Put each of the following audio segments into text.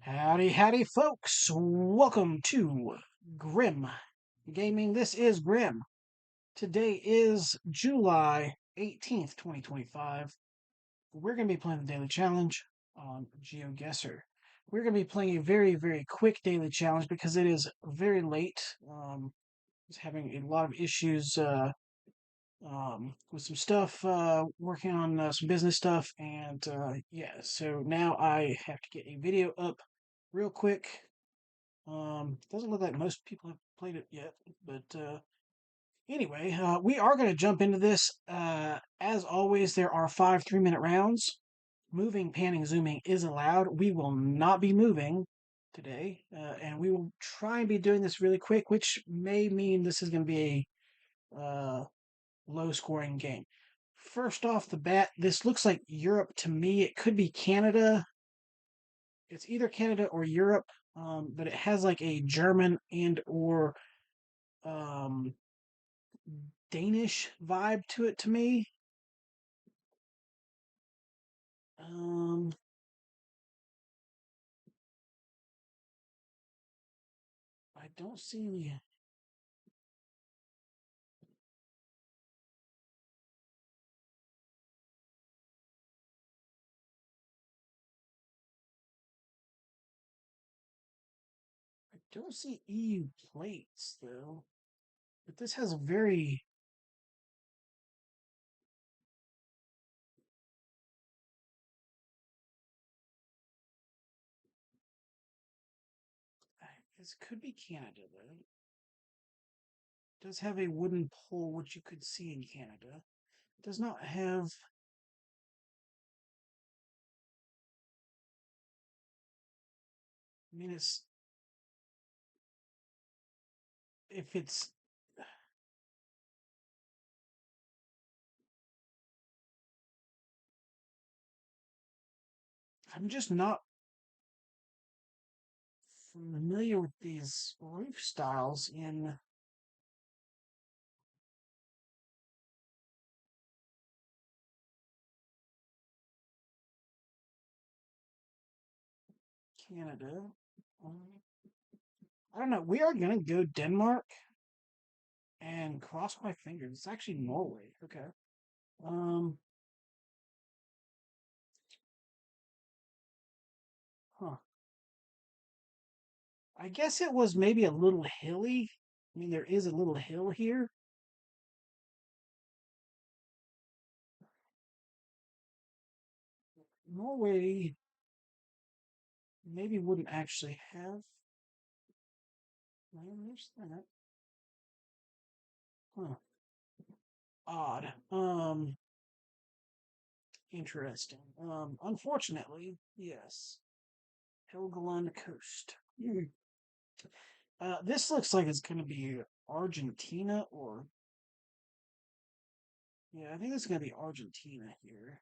Howdy, howdy, folks. Welcome to Grim Gaming. This is Grim. Today is July 18th, 2025. We're going to be playing the daily challenge on GeoGuessr. We're going to be playing a very, very quick daily challenge because it is very late. It's having a lot of issues with some stuff, working on some business stuff, and yeah, so now I have to get a video up real quick. Doesn't look like most people have played it yet, but anyway, we are going to jump into this. As always, there are 5 3-minute rounds. Moving, panning, zooming is allowed. We will not be moving today, and we will try and be doing this really quick, which may mean this is going to be a low-scoring game. First off the bat, this looks like Europe to me. It could be Canada. It's either Canada or Europe, but it has like a German and or um, Danish vibe to it to me. Um, I don't see. I don't see EU plates though. But this has a very. This could be Canada though. It does have a wooden pole, which you could see in Canada. It does not have. I mean, it's if it's. I'm just not familiar with these roof styles in Canada. Um, I don't know. We are gonna go Denmark and cross my fingers. It's actually Norway. Okay. Um. Huh. I guess it was maybe a little hilly. I mean, there is a little hill here. Norway maybe wouldn't actually have. Well, there's that. Huh. Odd. Interesting. Unfortunately, yes. Helgoland Coast. This looks like it's going to be Argentina or yeah, I think this is going to be Argentina here.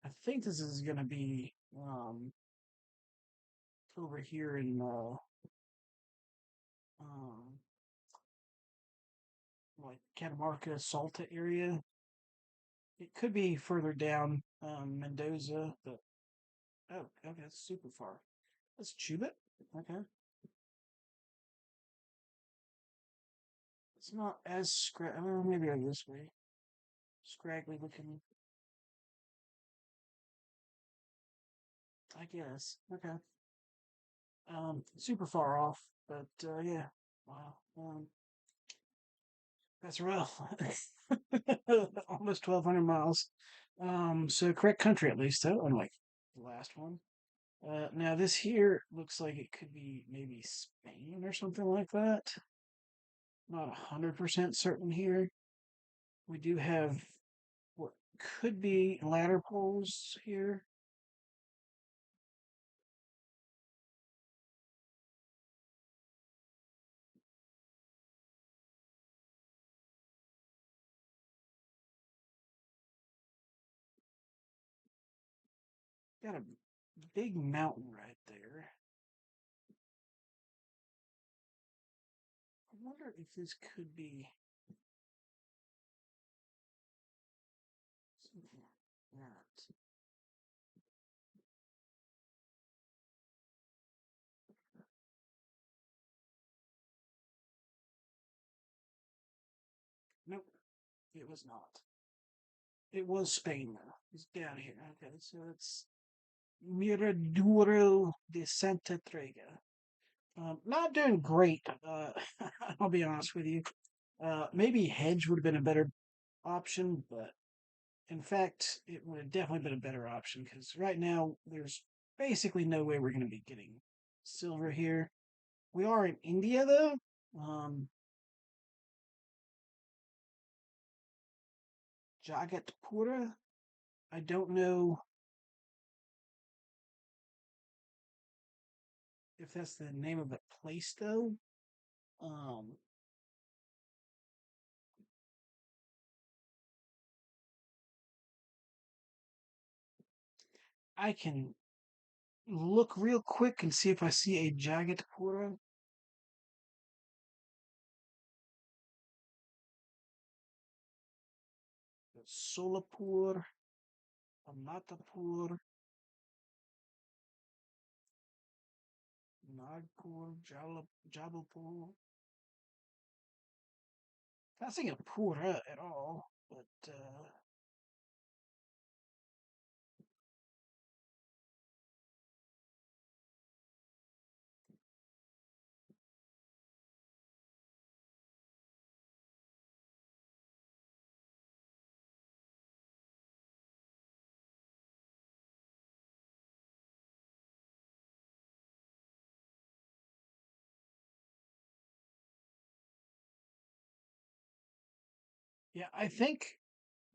I think this is going to be over here in um, like Catamarca, Salta area. It could be further down Mendoza, but oh, okay, that's super far. That's Chubut. Okay, it's not as maybe like this way. Scraggly looking, I guess. Okay. Super far off, but yeah. Wow. That's rough. Almost 1,200 miles. So correct country at least, though, unlike the last one. Now this here looks like it could be maybe Spain or something like that. Not 100% certain here. We do have what could be ladder poles here. Got a big mountain right there. I wonder if this could be something like that. Nope, it was not. It was Spain though. It's down here. Okay, so it's Miraduro de Santa Trega. Not doing great. I'll be honest with you. Maybe hedge would have been a better option, but in fact, it would have definitely been a better option because right now there's basically no way we're going to be getting silver here. We are in India though. Um, Jagatpura. I don't know if that's the name of the place though. Um, I can look real quick and see if I see a Jagatpura. Solapur, Amatapur, Nagpur, Jabalpur. Not seeing a Pura at all, but yeah, I think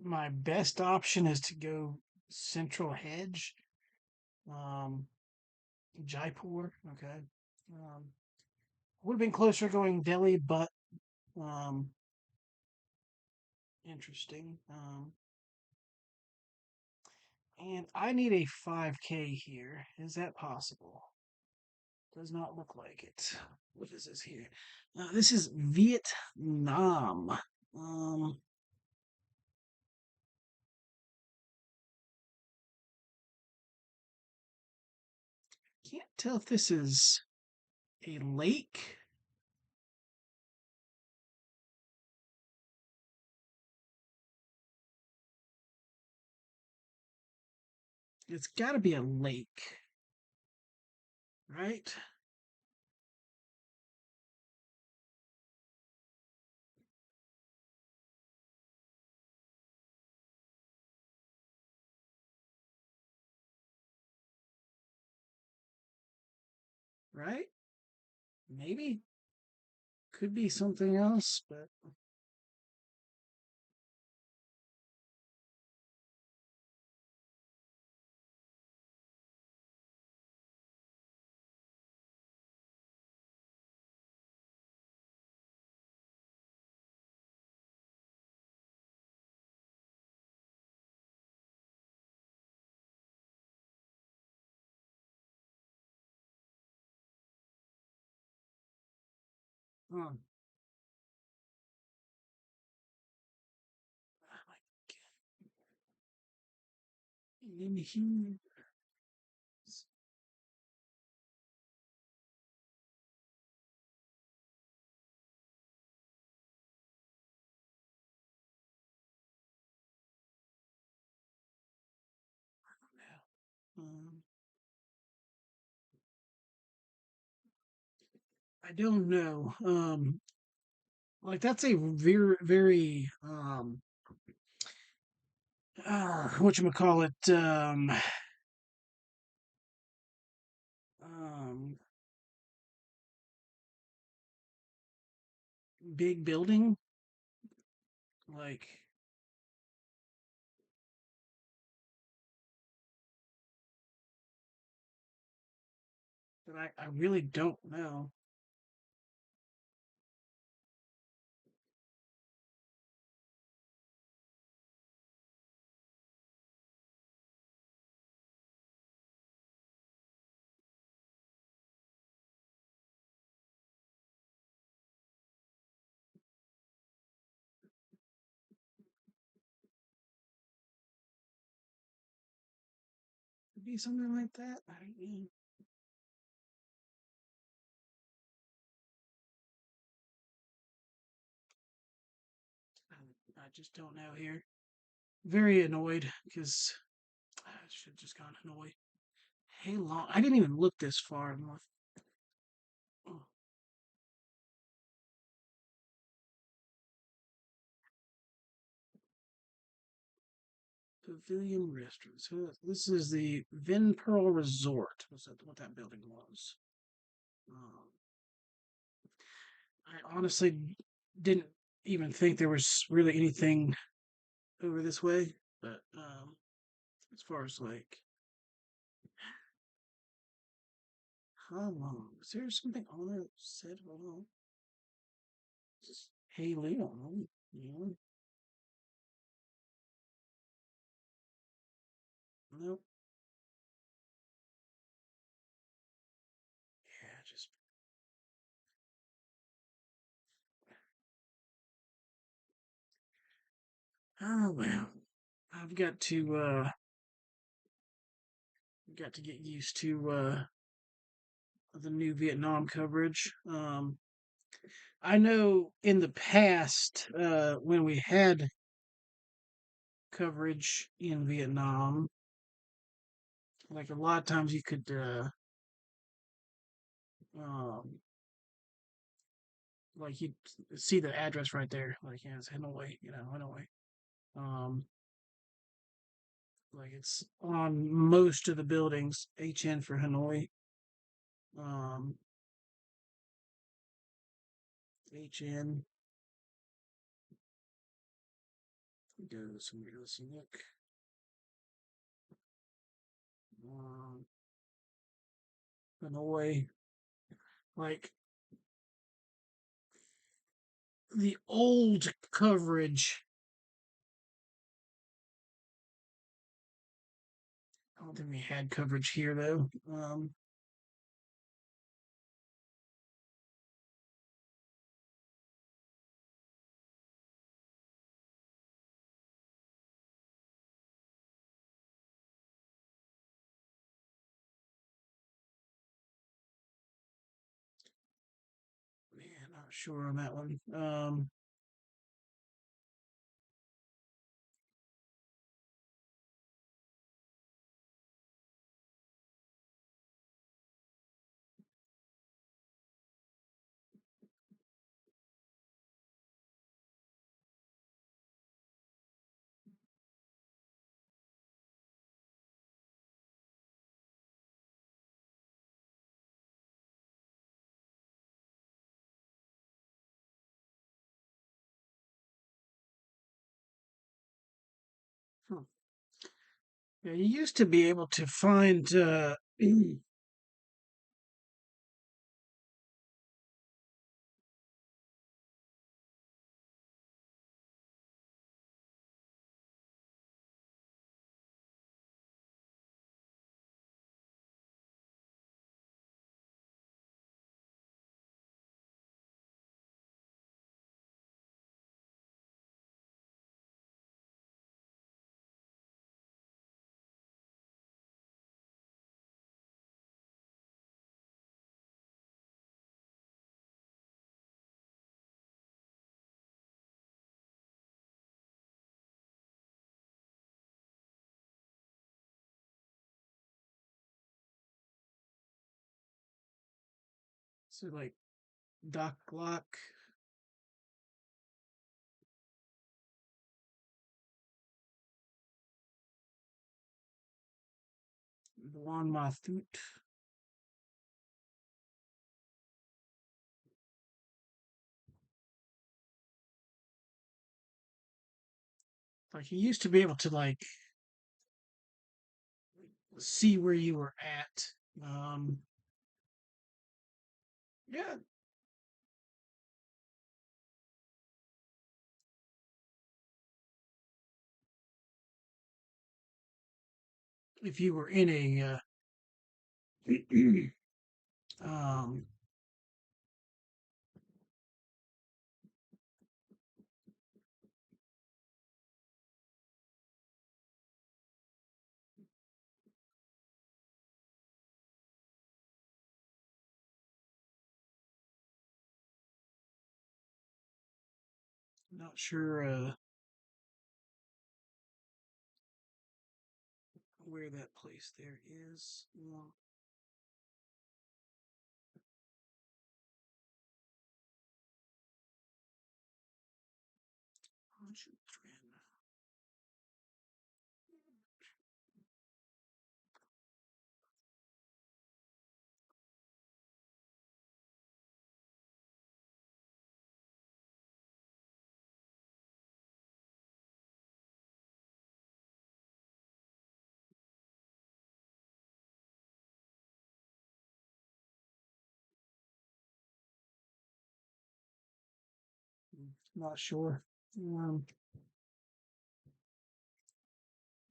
my best option is to go Central Hedge, um, Jaipur. Okay, would have been closer going Delhi, but um, interesting. And I need a 5K here. Is that possible? Does not look like it. What is this here? This is Vietnam. Um, can't tell if this is a lake. It's got to be a lake, right? Right? Maybe. Could be something else, but oh, in here. Um, I don't know. Like that's a very what you call it um big building. Like that I really don't know. Could be something like that. I don't know. I just don't know here. Very annoyed because I should have just gone Hanoi. Hey, long. I didn't even look this far north. Oh, Pavilion Restaurant. So this is the Vin Pearl Resort. Was that what that building was? Um, I honestly didn't even think there was really anything over this way, but as far as like how long? Is there something on there that said how long? Just hey Leon, you know? Nope. Yeah, just oh well. I've got to get used to the new Vietnam coverage. I know in the past, when we had coverage in Vietnam, like a lot of times you could um like you see the address right there, like yeah, it's Hanoi, Hanoi. Um, like it's on most of the buildings, HN for Hanoi. Um, HN. Go somewhere. Let's look. Um, Hanoi. Like the old coverage. I don't think we had coverage here though. Man, not sure on that one. Hmm. Yeah, you used to be able to find so like Doc Lock, Juan Mathut. Like you used to be able to like see where you were at. Um, yeah, if you were in a um, not sure. where that place there is. Not sure. I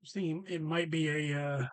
was thinking it might be a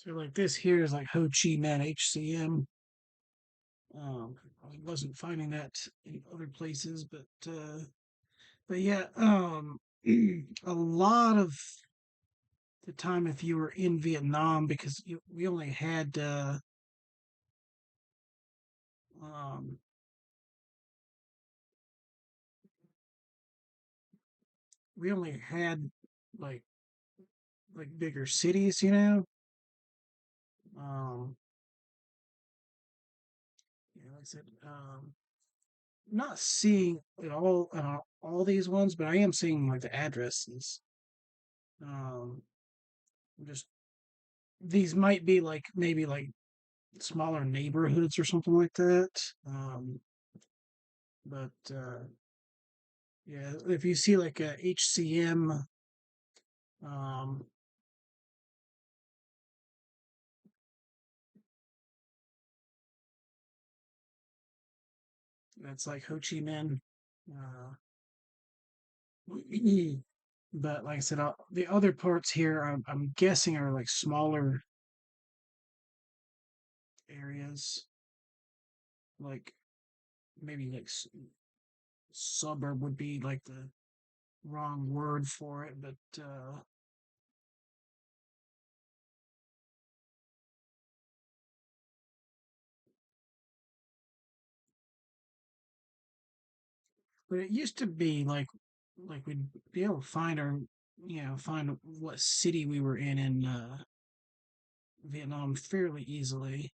so like this here is like Ho Chi Minh HCM. I wasn't finding that in other places, but yeah, a lot of the time if you were in Vietnam, because we only had um, we only had like bigger cities, you know. Um, yeah, like I said, not seeing it all these ones, but I am seeing like the addresses. Um, just these might be like maybe like smaller neighborhoods or something like that. But yeah, if you see like a HCM, um, that's like Ho Chi Minh. Uh, but like I said, the other parts here, I'm guessing are like smaller areas, like maybe like suburb would be like the wrong word for it, but it used to be like we'd be able to find our find what city we were in Vietnam fairly easily.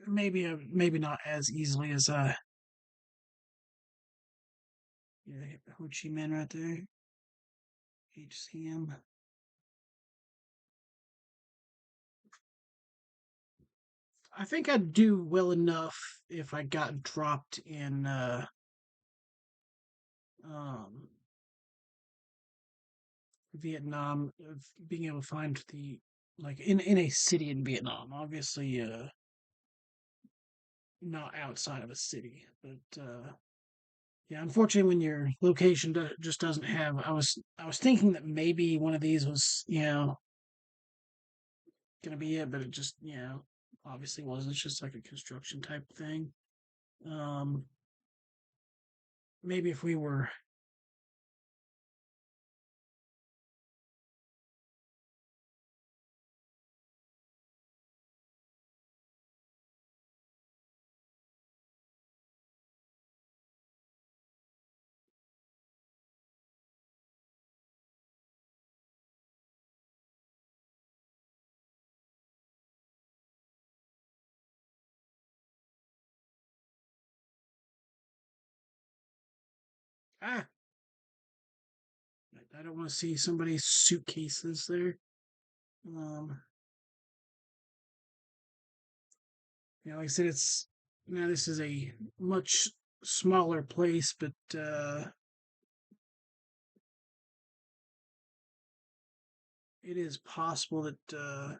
Maybe not as easily as yeah, Ho Chi Minh right there, HCM. I think I'd do well enough if I got dropped in um Vietnam, of being able to find the like in a city in Vietnam. Obviously, not outside of a city, but yeah. Unfortunately, when your location just doesn't have, I was thinking that maybe one of these was gonna be it, but it just obviously wasn't. It's just like a construction type thing. Um, maybe if we were ah, I don't want to see somebody's suitcases there. Um, like I said, it's now this is a much smaller place, but it is possible that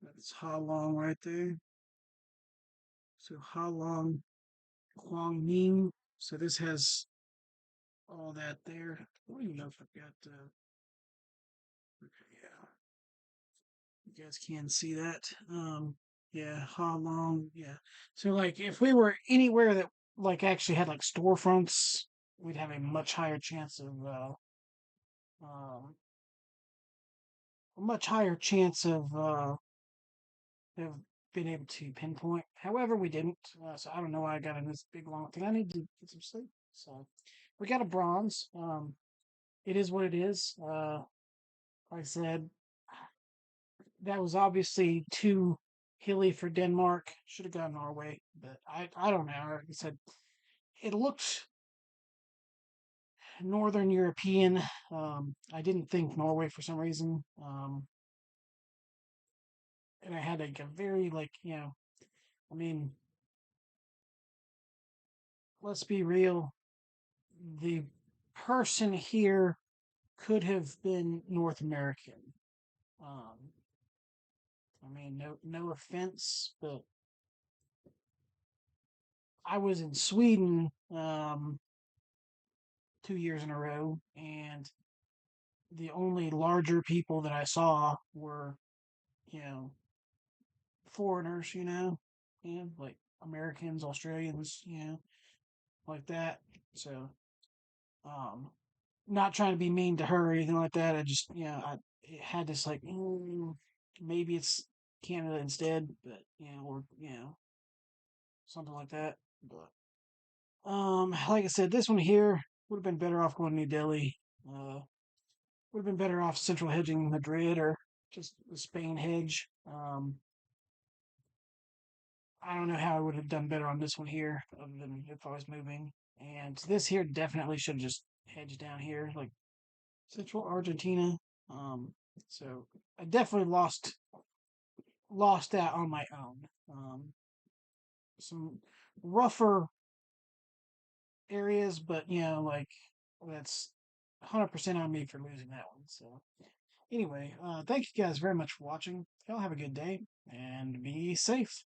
that's Ha Long right there. So Ha Long, Huang Ning. So this has all that there. I don't even know if I've got. Okay, yeah, you guys can see that. Yeah, Ha Long. Yeah. So like, if we were anywhere that like actually had like storefronts, we'd have a much higher chance um, a much higher chance of being able to pinpoint. However, we didn't. So I don't know why I got in this big long thing. I need to get some sleep. So we got a bronze. It is what it is. Like I said, that was obviously too hilly for Denmark. Should have gone Norway, but I don't know. Like I said, it looked Northern European. I didn't think Norway for some reason. And I had like a very like I mean, let's be real. The person here could have been North American. Um, I mean, no offense, but I was in Sweden 2 years in a row, and the only larger people that I saw were, you know, foreigners, like Americans, Australians, like that. So, um, not trying to be mean to her or anything like that. I just, I had this like, maybe it's Canada instead, but or something like that. But like I said, this one here would have been better off going to New Delhi. Would have been better off central hedging Madrid or just the Spain hedge. I don't know how I would have done better on this one here, other than if I was moving. And this here definitely should have just hedged down here, like central Argentina. Um, so I definitely lost that on my own. Some rougher areas, but like that's 100% on me for losing that one. So anyway, thank you guys very much for watching. Y'all have a good day and be safe.